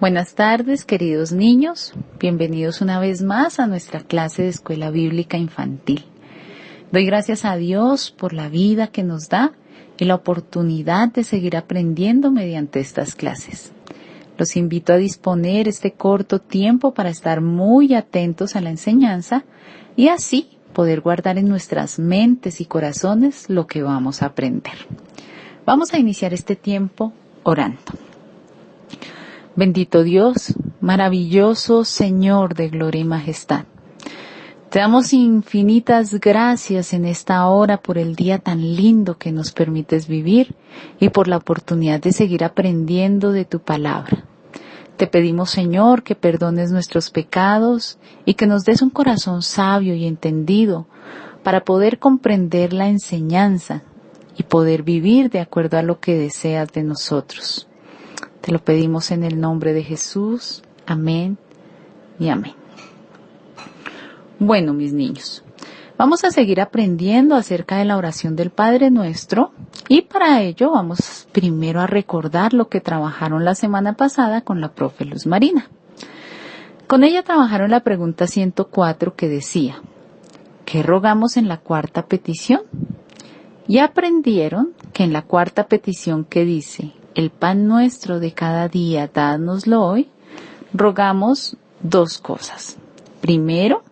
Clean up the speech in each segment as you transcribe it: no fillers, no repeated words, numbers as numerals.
Buenas tardes, queridos niños. Bienvenidos una vez más a nuestra clase de Escuela Bíblica Infantil. Doy gracias a Dios por la vida que nos da y la oportunidad de seguir aprendiendo mediante estas clases. Los invito a disponer este corto tiempo para estar muy atentos a la enseñanza y así poder guardar en nuestras mentes y corazones lo que vamos a aprender. Vamos a iniciar este tiempo orando. Bendito Dios, maravilloso Señor de gloria y majestad. Te damos infinitas gracias en esta hora por el día tan lindo que nos permites vivir y por la oportunidad de seguir aprendiendo de tu palabra. Te pedimos, Señor, que perdones nuestros pecados y que nos des un corazón sabio y entendido para poder comprender la enseñanza y poder vivir de acuerdo a lo que deseas de nosotros. Te lo pedimos en el nombre de Jesús. Amén y amén. Bueno, mis niños, vamos a seguir aprendiendo acerca de la oración del Padre Nuestro y para ello vamos primero a recordar lo que trabajaron la semana pasada con la profe Luz Marina. Con ella trabajaron la pregunta 104 que decía, ¿qué rogamos en la cuarta petición? Y aprendieron que en la cuarta petición que dice, el pan nuestro de cada día, dánoslo hoy, rogamos dos cosas. Primero,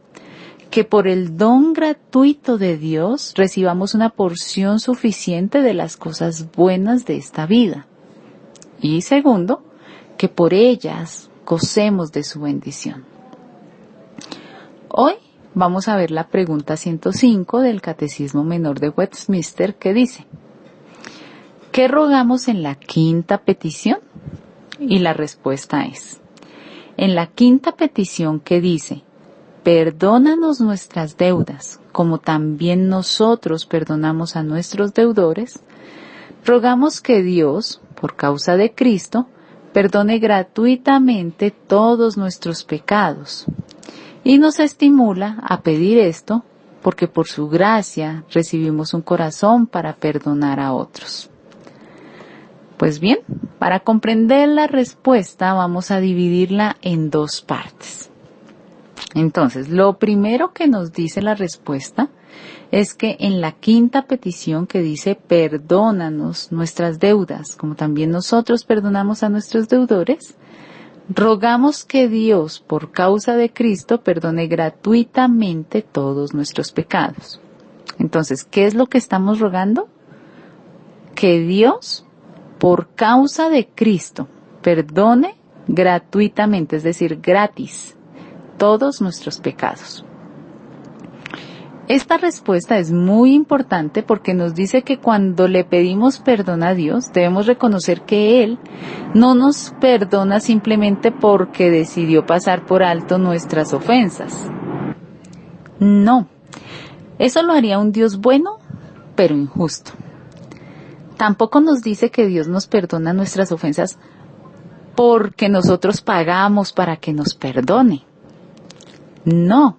que por el don gratuito de Dios recibamos una porción suficiente de las cosas buenas de esta vida. Y segundo, que por ellas gocemos de su bendición. Hoy vamos a ver la pregunta 105 del Catecismo Menor de Westminster que dice, ¿qué rogamos en la quinta petición? Y la respuesta es, en la quinta petición que dice, perdónanos nuestras deudas, como también nosotros perdonamos a nuestros deudores, rogamos que Dios, por causa de Cristo, perdone gratuitamente todos nuestros pecados. Y nos estimula a pedir esto, porque por su gracia recibimos un corazón para perdonar a otros. Pues bien, para comprender la respuesta vamos a dividirla en dos partes. Entonces, lo primero que nos dice la respuesta es que en la quinta petición que dice perdónanos nuestras deudas, como también nosotros perdonamos a nuestros deudores, rogamos que Dios, por causa de Cristo, perdone gratuitamente todos nuestros pecados. Entonces, ¿qué es lo que estamos rogando? Que Dios, por causa de Cristo, perdone gratuitamente, es decir, gratis, todos nuestros pecados. Esta respuesta es muy importante porque nos dice que cuando le pedimos perdón a Dios, debemos reconocer que Él no nos perdona simplemente porque decidió pasar por alto nuestras ofensas. No, eso lo haría un Dios bueno, pero injusto. Tampoco nos dice que Dios nos perdona nuestras ofensas porque nosotros pagamos para que nos perdone. No.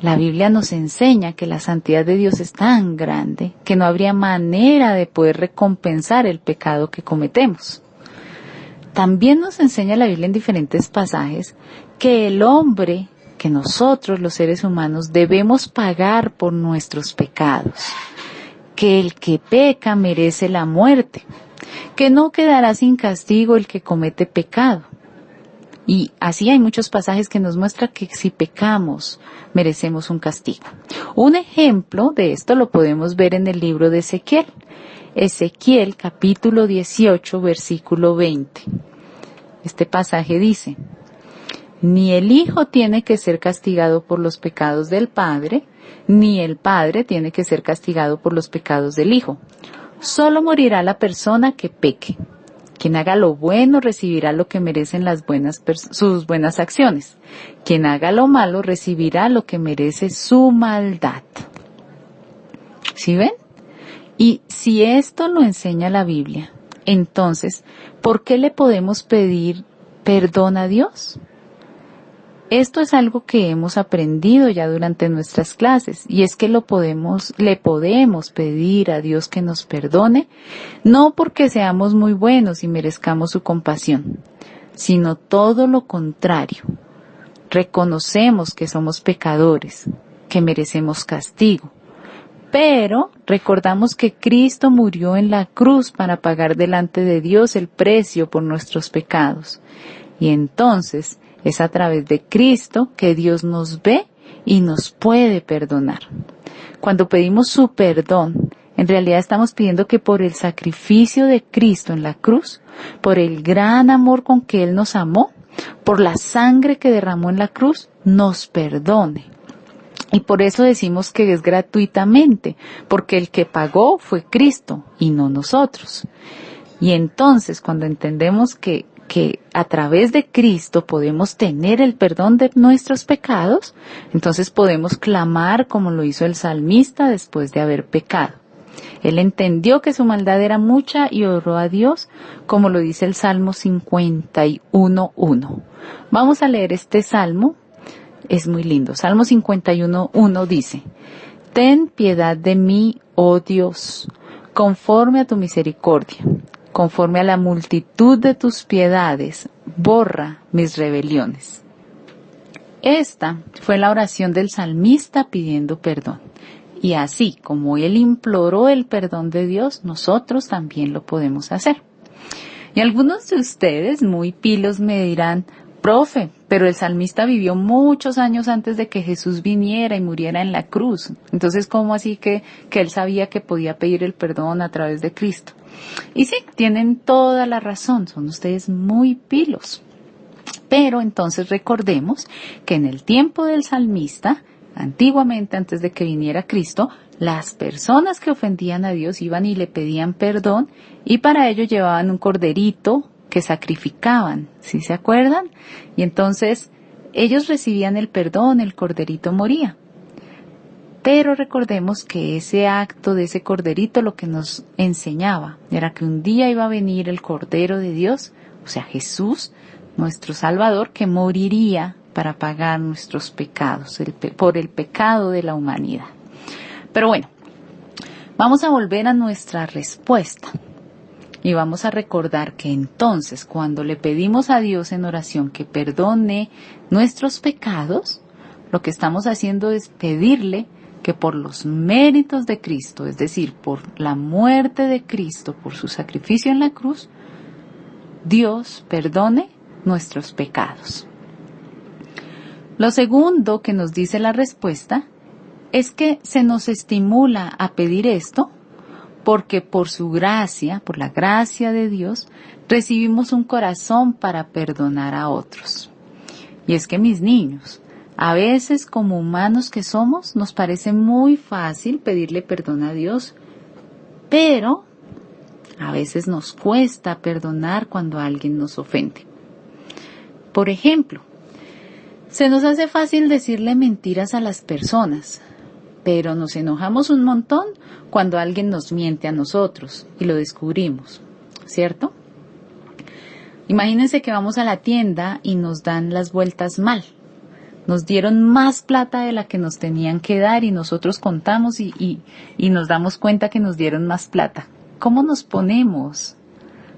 La Biblia nos enseña que la santidad de Dios es tan grande que no habría manera de poder recompensar el pecado que cometemos. También nos enseña la Biblia en diferentes pasajes que el hombre, que nosotros los seres humanos debemos pagar por nuestros pecados. Que el que peca merece la muerte, que no quedará sin castigo el que comete pecado. Y así hay muchos pasajes que nos muestran que si pecamos, merecemos un castigo. Un ejemplo de esto lo podemos ver en el libro de Ezequiel. Ezequiel capítulo 18, versículo 20. Este pasaje dice, ni el hijo tiene que ser castigado por los pecados del padre, ni el padre tiene que ser castigado por los pecados del hijo. Solo morirá la persona que peque. Quien haga lo bueno recibirá lo que merecen sus buenas acciones. Quien haga lo malo recibirá lo que merece su maldad. ¿Sí ven? Y si esto lo enseña la Biblia, entonces, ¿por qué le podemos pedir perdón a Dios? Esto es algo que hemos aprendido ya durante nuestras clases y es que le podemos pedir a Dios que nos perdone, no porque seamos muy buenos y merezcamos su compasión, sino todo lo contrario. Reconocemos que somos pecadores, que merecemos castigo, pero recordamos que Cristo murió en la cruz para pagar delante de Dios el precio por nuestros pecados. Y entonces es a través de Cristo que Dios nos ve y nos puede perdonar. Cuando pedimos su perdón, en realidad estamos pidiendo que por el sacrificio de Cristo en la cruz, por el gran amor con que Él nos amó, por la sangre que derramó en la cruz, nos perdone. Y por eso decimos que es gratuitamente, porque el que pagó fue Cristo y no nosotros. Y entonces, cuando entendemos que a través de Cristo podemos tener el perdón de nuestros pecados, entonces podemos clamar como lo hizo el salmista después de haber pecado. Él entendió que su maldad era mucha y oró a Dios, como lo dice el Salmo 51:1. Vamos a leer este salmo, es muy lindo. Salmo 51:1 dice: Ten piedad de mí, oh Dios, conforme a tu misericordia. Conforme a la multitud de tus piedades, borra mis rebeliones. Esta fue la oración del salmista pidiendo perdón. Y así como él imploró el perdón de Dios, nosotros también lo podemos hacer. Y algunos de ustedes, muy pilos, me dirán: profe, pero el salmista vivió muchos años antes de que Jesús viniera y muriera en la cruz. Entonces, ¿cómo así que él sabía que podía pedir el perdón a través de Cristo? Y sí, tienen toda la razón, son ustedes muy pilos. Pero entonces recordemos que en el tiempo del salmista, antiguamente antes de que viniera Cristo, las personas que ofendían a Dios iban y le pedían perdón y para ello llevaban un corderito que sacrificaban, ¿sí se acuerdan? Y entonces ellos recibían el perdón, el corderito moría. Pero recordemos que ese acto de ese corderito lo que nos enseñaba era que un día iba a venir el Cordero de Dios, o sea Jesús, nuestro Salvador, que moriría para pagar nuestros pecados, por el pecado de la humanidad. Pero bueno, vamos a volver a nuestra respuesta. Y vamos a recordar que entonces cuando le pedimos a Dios en oración que perdone nuestros pecados, lo que estamos haciendo es pedirle que por los méritos de Cristo, es decir, por la muerte de Cristo, por su sacrificio en la cruz, Dios perdone nuestros pecados. Lo segundo que nos dice la respuesta es que se nos estimula a pedir esto porque por su gracia, por la gracia de Dios, recibimos un corazón para perdonar a otros. Y es que mis niños, a veces como humanos que somos, nos parece muy fácil pedirle perdón a Dios, pero a veces nos cuesta perdonar cuando alguien nos ofende. Por ejemplo, se nos hace fácil decirle mentiras a las personas, pero nos enojamos un montón cuando alguien nos miente a nosotros y lo descubrimos, ¿cierto? Imagínense que vamos a la tienda y nos dan las vueltas mal. Nos dieron más plata de la que nos tenían que dar y nosotros contamos y nos damos cuenta que nos dieron más plata. ¿Cómo nos ponemos?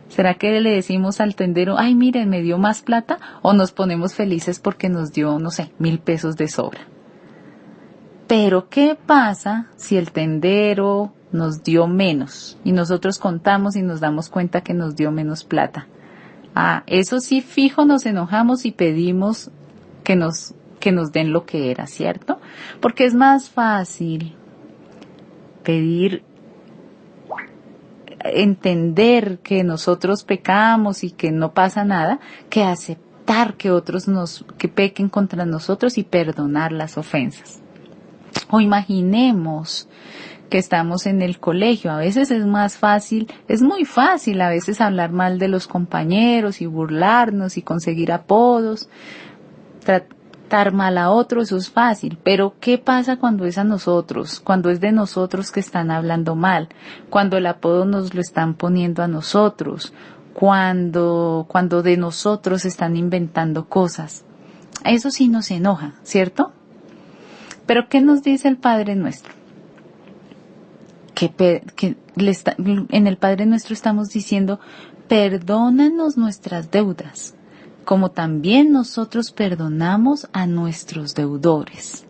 ¿Será que le decimos al tendero, ay, mire, me dio más plata? ¿O nos ponemos felices porque nos dio, no sé, 1,000 pesos de sobra? Pero, ¿qué pasa si el tendero nos dio menos y nosotros contamos y nos damos cuenta que nos dio menos plata? Eso sí, fijo, nos enojamos y pedimos que nos den lo que era, ¿cierto? Porque es más fácil pedir, entender que nosotros pecamos y que no pasa nada, que aceptar que otros que pequen contra nosotros y perdonar las ofensas. O imaginemos que estamos en el colegio. A veces es muy fácil a veces hablar mal de los compañeros y burlarnos y conseguir apodos, tratar mal a otros, eso es fácil. Pero ¿qué pasa cuando es a nosotros? Cuando es de nosotros que están hablando mal, cuando el apodo nos lo están poniendo a nosotros, cuando de nosotros están inventando cosas. Eso sí nos enoja, ¿cierto? Pero ¿qué nos dice el Padre Nuestro? En el Padre Nuestro estamos diciendo, perdónanos nuestras deudas, como también nosotros perdonamos a nuestros deudores.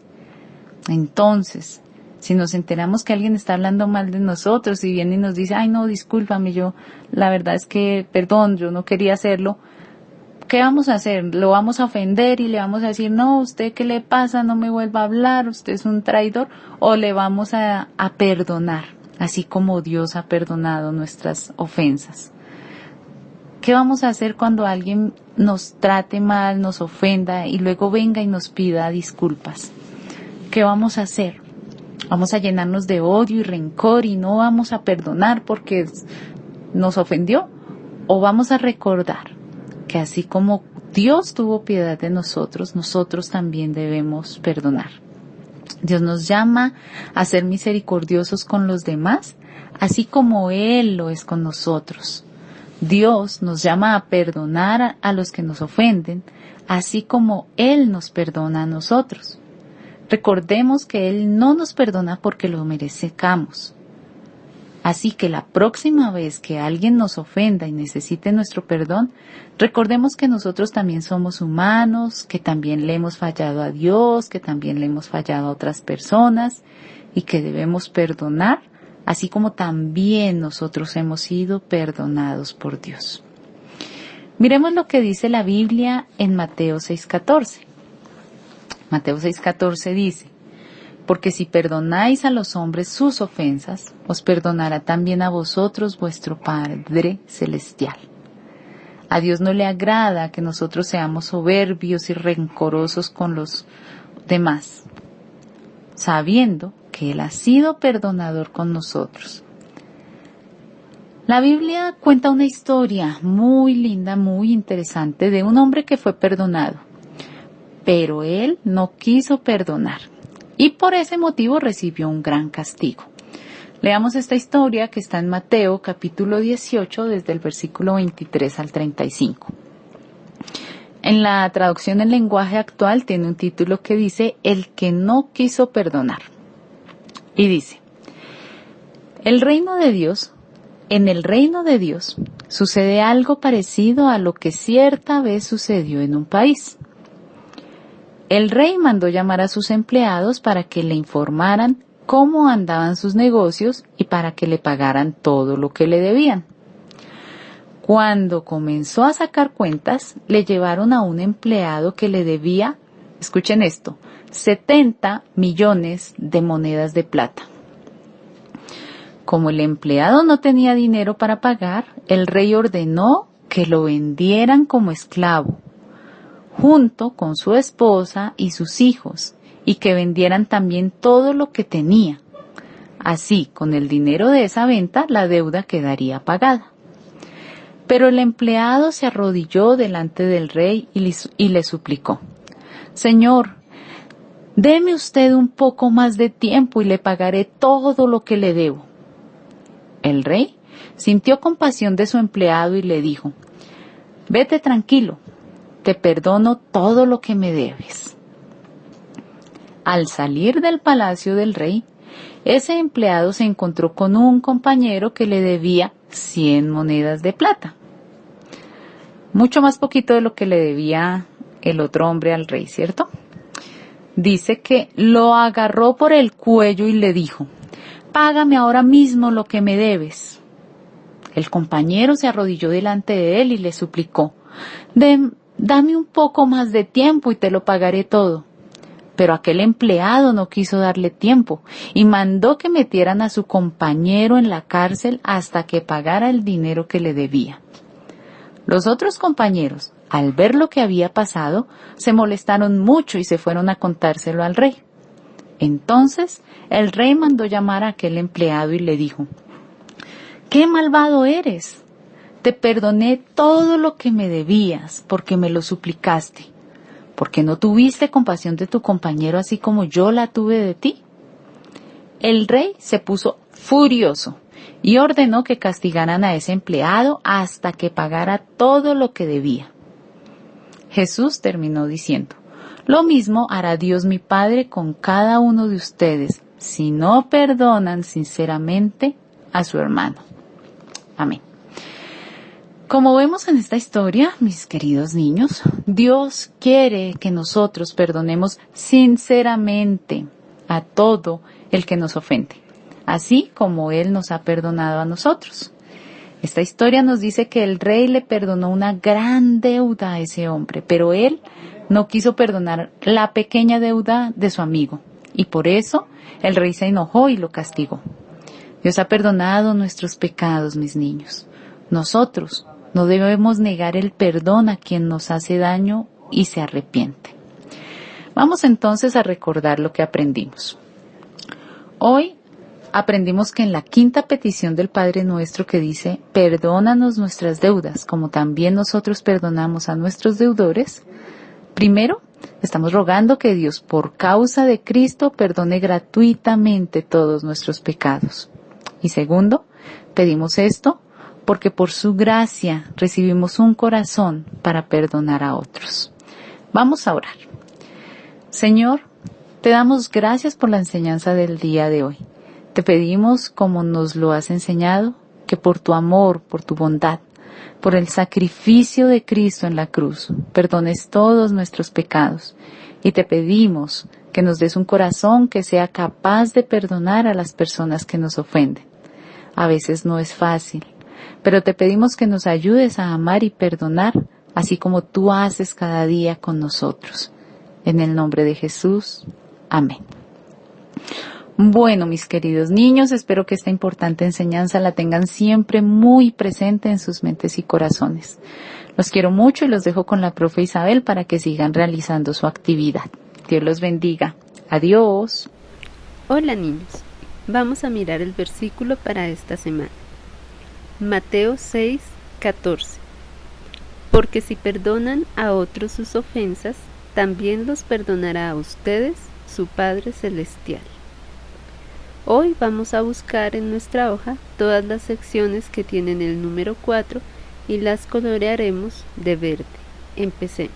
Entonces, si nos enteramos que alguien está hablando mal de nosotros y viene y nos dice, ay no, discúlpame, yo, la verdad es que, perdón, yo no quería hacerlo, ¿qué vamos a hacer? ¿Lo vamos a ofender y le vamos a decir, no, usted qué le pasa, no me vuelva a hablar, usted es un traidor? ¿O le vamos a perdonar, así como Dios ha perdonado nuestras ofensas? ¿Qué vamos a hacer cuando alguien nos trate mal, nos ofenda y luego venga y nos pida disculpas? ¿Qué vamos a hacer? ¿Vamos a llenarnos de odio y rencor y no vamos a perdonar porque nos ofendió? ¿O vamos a recordar que así como Dios tuvo piedad de nosotros, nosotros también debemos perdonar? Dios nos llama a ser misericordiosos con los demás, así como Él lo es con nosotros. Dios nos llama a perdonar a los que nos ofenden, así como Él nos perdona a nosotros. Recordemos que Él no nos perdona porque lo merezcamos. Así que la próxima vez que alguien nos ofenda y necesite nuestro perdón, recordemos que nosotros también somos humanos, que también le hemos fallado a Dios, que también le hemos fallado a otras personas y que debemos perdonar, así como también nosotros hemos sido perdonados por Dios. Miremos lo que dice la Biblia en Mateo 6:14. Mateo 6:14 dice, porque si perdonáis a los hombres sus ofensas, os perdonará también a vosotros vuestro Padre Celestial. A Dios no le agrada que nosotros seamos soberbios y rencorosos con los demás, sabiendo que Él ha sido perdonador con nosotros. La Biblia cuenta una historia muy linda, muy interesante de un hombre que fue perdonado, pero él no quiso perdonar. Y por ese motivo recibió un gran castigo. Leamos esta historia que está en Mateo capítulo 18 desde el versículo 23 al 35. En la traducción en lenguaje actual tiene un título que dice El que no quiso perdonar. Y dice, en el reino de Dios sucede algo parecido a lo que cierta vez sucedió en un país. El rey mandó llamar a sus empleados para que le informaran cómo andaban sus negocios y para que le pagaran todo lo que le debían. Cuando comenzó a sacar cuentas, le llevaron a un empleado que le debía, escuchen esto, 70 millones de monedas de plata. Como el empleado no tenía dinero para pagar, el rey ordenó que lo vendieran como esclavo, junto con su esposa y sus hijos, y que vendieran también todo lo que tenía. Así, con el dinero de esa venta, la deuda quedaría pagada. Pero el empleado se arrodilló delante del rey y le suplicó, Señor, deme usted un poco más de tiempo y le pagaré todo lo que le debo. El rey sintió compasión de su empleado y le dijo, vete tranquilo, te perdono todo lo que me debes. Al salir del palacio del rey, ese empleado se encontró con un compañero que le debía 100 monedas de plata. Mucho más poquito de lo que le debía el otro hombre al rey, ¿cierto? Dice que lo agarró por el cuello y le dijo, págame ahora mismo lo que me debes. El compañero se arrodilló delante de él y le suplicó, dame un poco más de tiempo y te lo pagaré todo. Pero aquel empleado no quiso darle tiempo y mandó que metieran a su compañero en la cárcel hasta que pagara el dinero que le debía. Los otros compañeros, al ver lo que había pasado, se molestaron mucho y se fueron a contárselo al rey. Entonces el rey mandó llamar a aquel empleado y le dijo, ¡qué malvado eres! Te perdoné todo lo que me debías porque me lo suplicaste. ¿Por qué no tuviste compasión de tu compañero así como yo la tuve de ti? El rey se puso furioso y ordenó que castigaran a ese empleado hasta que pagara todo lo que debía. Jesús terminó diciendo, lo mismo hará Dios mi Padre con cada uno de ustedes si no perdonan sinceramente a su hermano. Amén. Como vemos en esta historia, mis queridos niños, Dios quiere que nosotros perdonemos sinceramente a todo el que nos ofende, así como Él nos ha perdonado a nosotros. Esta historia nos dice que el rey le perdonó una gran deuda a ese hombre, pero él no quiso perdonar la pequeña deuda de su amigo, y por eso el rey se enojó y lo castigó. Dios ha perdonado nuestros pecados, mis niños. Nosotros no debemos negar el perdón a quien nos hace daño y se arrepiente. Vamos entonces a recordar lo que aprendimos. Hoy aprendimos que en la quinta petición del Padre Nuestro que dice, perdónanos nuestras deudas, como también nosotros perdonamos a nuestros deudores, primero, estamos rogando que Dios, por causa de Cristo, perdone gratuitamente todos nuestros pecados. Y segundo, pedimos esto porque por su gracia recibimos un corazón para perdonar a otros. Vamos a orar. Señor, te damos gracias por la enseñanza del día de hoy. Te pedimos, como nos lo has enseñado, que por tu amor, por tu bondad, por el sacrificio de Cristo en la cruz, perdones todos nuestros pecados. Y te pedimos que nos des un corazón que sea capaz de perdonar a las personas que nos ofenden. A veces no es fácil, pero te pedimos que nos ayudes a amar y perdonar, así como tú haces cada día con nosotros. En el nombre de Jesús. Amén. Bueno, mis queridos niños, espero que esta importante enseñanza la tengan siempre muy presente en sus mentes y corazones. Los quiero mucho y los dejo con la profe Isabel para que sigan realizando su actividad. Dios los bendiga. Adiós. Hola niños, vamos a mirar el versículo para esta semana. Mateo 6:14. Porque si perdonan a otros sus ofensas, también los perdonará a ustedes su Padre Celestial. Hoy vamos a buscar en nuestra hoja todas las secciones que tienen el número 4 y las colorearemos de verde. Empecemos.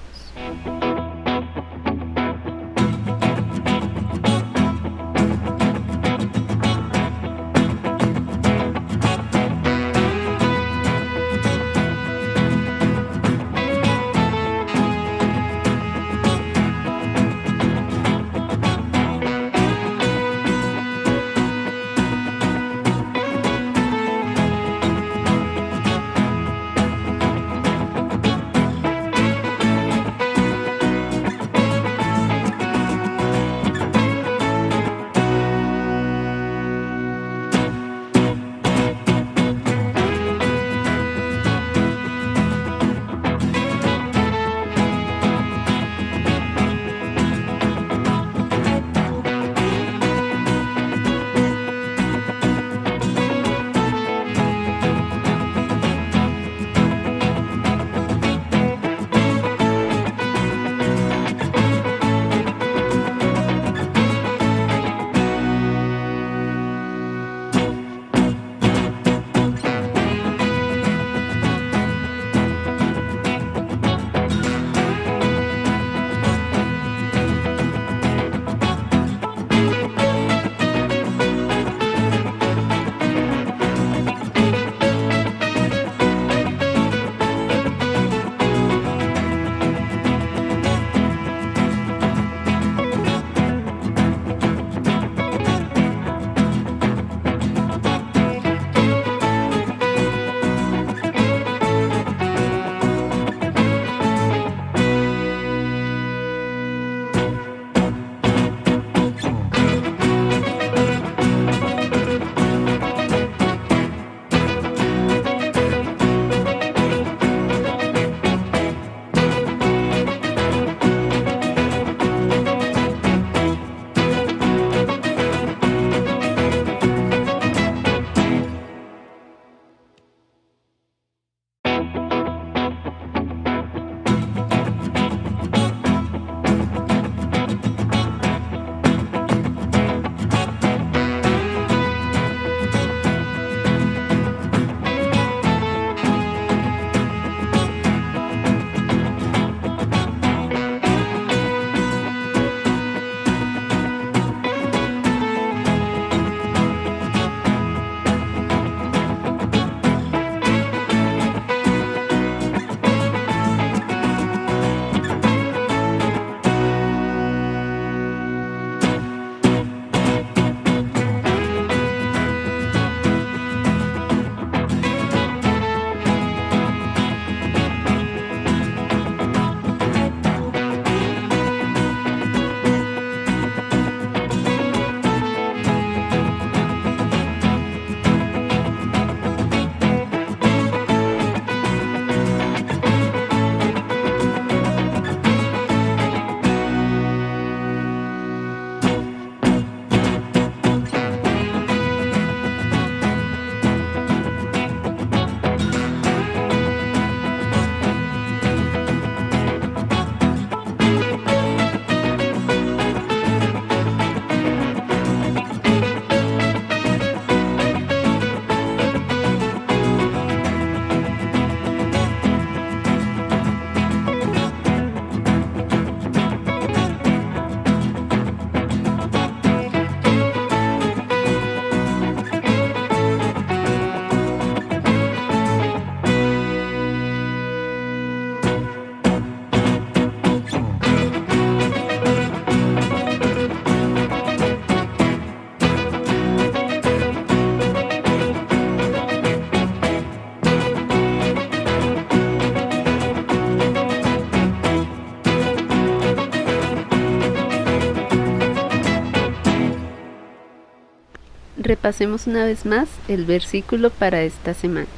Repasemos una vez más el versículo para esta semana.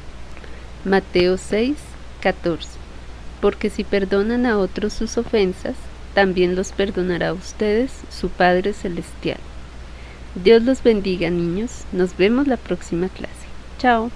Mateo 6, 14. Porque si perdonan a otros sus ofensas, también los perdonará a ustedes su Padre Celestial. Dios los bendiga, niños. Nos vemos la próxima clase. Chao.